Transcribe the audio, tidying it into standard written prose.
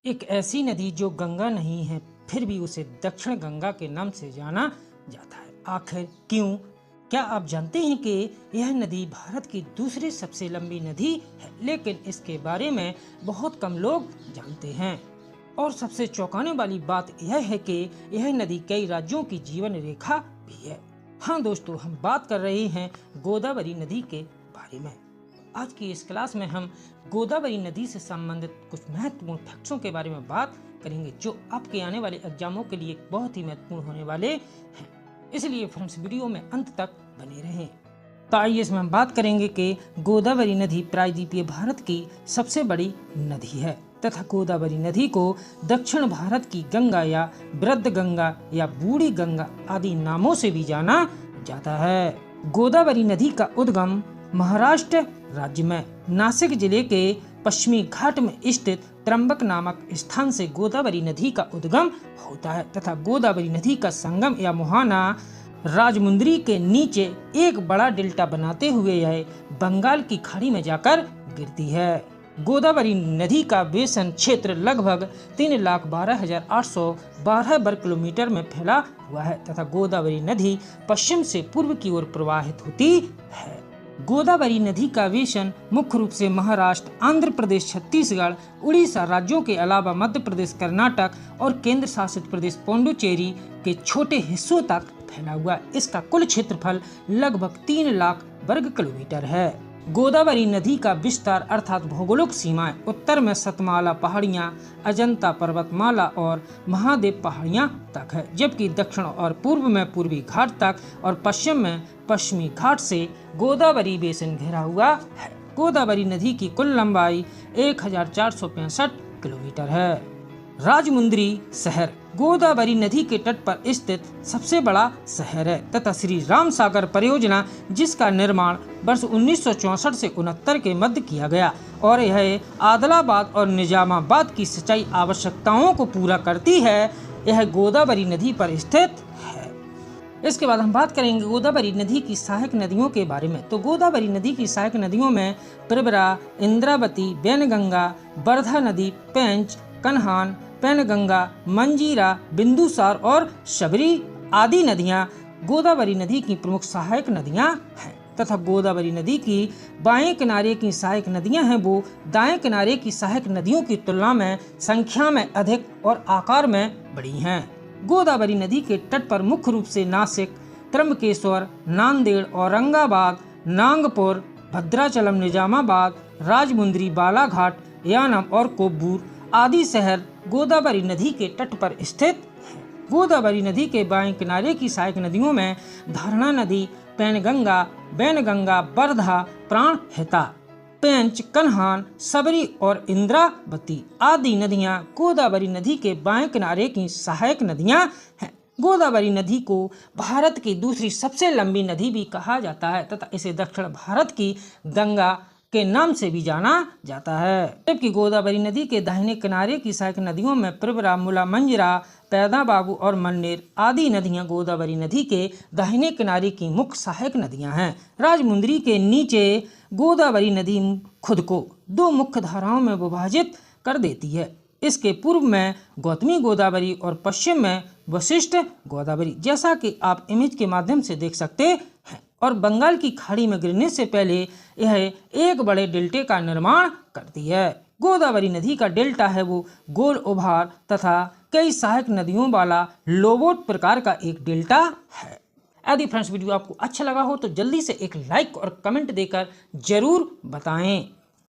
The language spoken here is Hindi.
एक ऐसी नदी जो गंगा नहीं है फिर भी उसे दक्षिण गंगा के नाम से जाना जाता है। आखिर क्यों? क्या आप जानते हैं कि यह नदी भारत की दूसरी सबसे लंबी नदी है, लेकिन इसके बारे में बहुत कम लोग जानते हैं। और सबसे चौंकाने वाली बात यह है कि यह नदी कई राज्यों की जीवन रेखा भी है। हाँ दोस्तों, हम बात कर रहे हैं गोदावरी नदी के बारे में। आज की इस क्लास में हम गोदावरी नदी से संबंधित कुछ महत्वपूर्ण फैक्ट्सों के बारे में बात करेंगे जो आपके आने वाले एग्जामों के लिए बहुत ही महत्वपूर्ण होने वाले हैं। इसलिए फ्रेंड्स, वीडियो में अंत तक बने रहें। तो आइए इसमें हम बात करेंगे कि गोदावरी नदी प्रायद्वीपीय भारत की सबसे बड़ी नदी है तथा गोदावरी नदी को दक्षिण भारत की गंगा या वृद्ध गंगा या बूढ़ी गंगा आदि नामों से भी जाना जाता है। गोदावरी नदी का उद्गम महाराष्ट्र राज्य में नासिक जिले के पश्चिमी घाट में स्थित त्र्यंबक नामक स्थान से गोदावरी नदी का उद्गम होता है तथा गोदावरी नदी का संगम या मुहाना राजमुंद्री के नीचे एक बड़ा डेल्टा बनाते हुए यह बंगाल की खाड़ी में जाकर गिरती है। गोदावरी नदी का बेसन क्षेत्र लगभग 3,12,812 वर्ग किलोमीटर में फैला हुआ है तथा गोदावरी नदी पश्चिम से पूर्व की ओर प्रवाहित होती है। गोदावरी नदी का वेशन मुख्य रूप से महाराष्ट्र, आंध्र प्रदेश, छत्तीसगढ़, उड़ीसा राज्यों के अलावा मध्य प्रदेश, कर्नाटक और केंद्र शासित प्रदेश पुडुचेरी के छोटे हिस्सों तक फैला हुआ है। इसका कुल क्षेत्रफल लगभग 3 लाख वर्ग किलोमीटर है। गोदावरी नदी का विस्तार अर्थात भौगोलिक सीमाएं उत्तर में सतमाला पहाड़ियां, अजंता पर्वतमाला और महादेव पहाड़ियां तक है, जबकि दक्षिण और पूर्व में पूर्वी घाट तक और पश्चिम में पश्चिमी घाट से गोदावरी बेसिन घिरा हुआ है। गोदावरी नदी की कुल लंबाई 1465 किलोमीटर है। राजमुंद्री शहर गोदावरी नदी के तट पर स्थित सबसे बड़ा शहर है तथा श्री राम सागर परियोजना, जिसका निर्माण वर्ष 1964 से 69 के मध्य किया गया और यह आदिलाबाद और निजामाबाद की सिंचाई आवश्यकताओं को पूरा करती है, यह गोदावरी नदी पर स्थित है। इसके बाद हम बात करेंगे गोदावरी नदी की सहायक नदियों के बारे में। तो गोदावरी नदी की सहायक नदियों में प्रवरा, इंद्रावती, वैनगंगा, वर्धा नदी, पेंच, कन्हान, पैनगंगा, मंजीरा, बिंदुसार और शबरी आदि नदियां गोदावरी नदी की प्रमुख सहायक नदियां हैं तथा गोदावरी नदी की बाएं किनारे की सहायक नदियां हैं वो दाएं किनारे की सहायक नदियों की तुलना में संख्या में अधिक और आकार में बड़ी हैं। गोदावरी नदी के तट पर मुख्य रूप से नासिक, त्र्यंबकेश्वर, नांदेड़, औरंगाबाद, नागपुर, भद्राचलम, निजामाबाद, राजमुंद्री, बालाघाट, यानम और कोब्बूर आदि शहर गोदावरी नदी के तट पर स्थित है। गोदावरी नदी के बाएं किनारे की सहायक नदियों में धारणा नदी, पैनगंगा, वैनगंगा, वर्धा, प्राणहिता, पेंच, कन्हान, सबरी और इंद्रावती आदि नदियां गोदावरी नदी के बाएं किनारे की सहायक नदियां हैं। गोदावरी नदी को भारत की दूसरी सबसे लंबी नदी भी कहा जाता है तथा इसे दक्षिण भारत की गंगा के नाम से भी जाना जाता है। जबकि गोदावरी नदी के दाहिने किनारे की सहायक नदियों में प्रवरा, मुला, मंजरा, पैदाबाबू और मन्नेर आदि नदियां गोदावरी नदी के दाहिने किनारे की मुख्य सहायक नदियां हैं। राजमुंद्री के नीचे गोदावरी नदी खुद को 2 मुख्य धाराओं में विभाजित कर देती है। इसके पूर्व में गौतमी गोदावरी और पश्चिम में वशिष्ठ गोदावरी, जैसा कि आप इमेज के माध्यम से देख सकते हैं। और बंगाल की खाड़ी में गिरने से पहले यह एक बड़े डेल्टे का निर्माण करती है। गोदावरी नदी का डेल्टा है वो गोल उभार तथा कई सहायक नदियों वाला लोबोट प्रकार का एक डेल्टा है। यदि फ्रेंड्स वीडियो आपको अच्छा लगा हो तो जल्दी से एक लाइक और कमेंट देकर जरूर बताएं।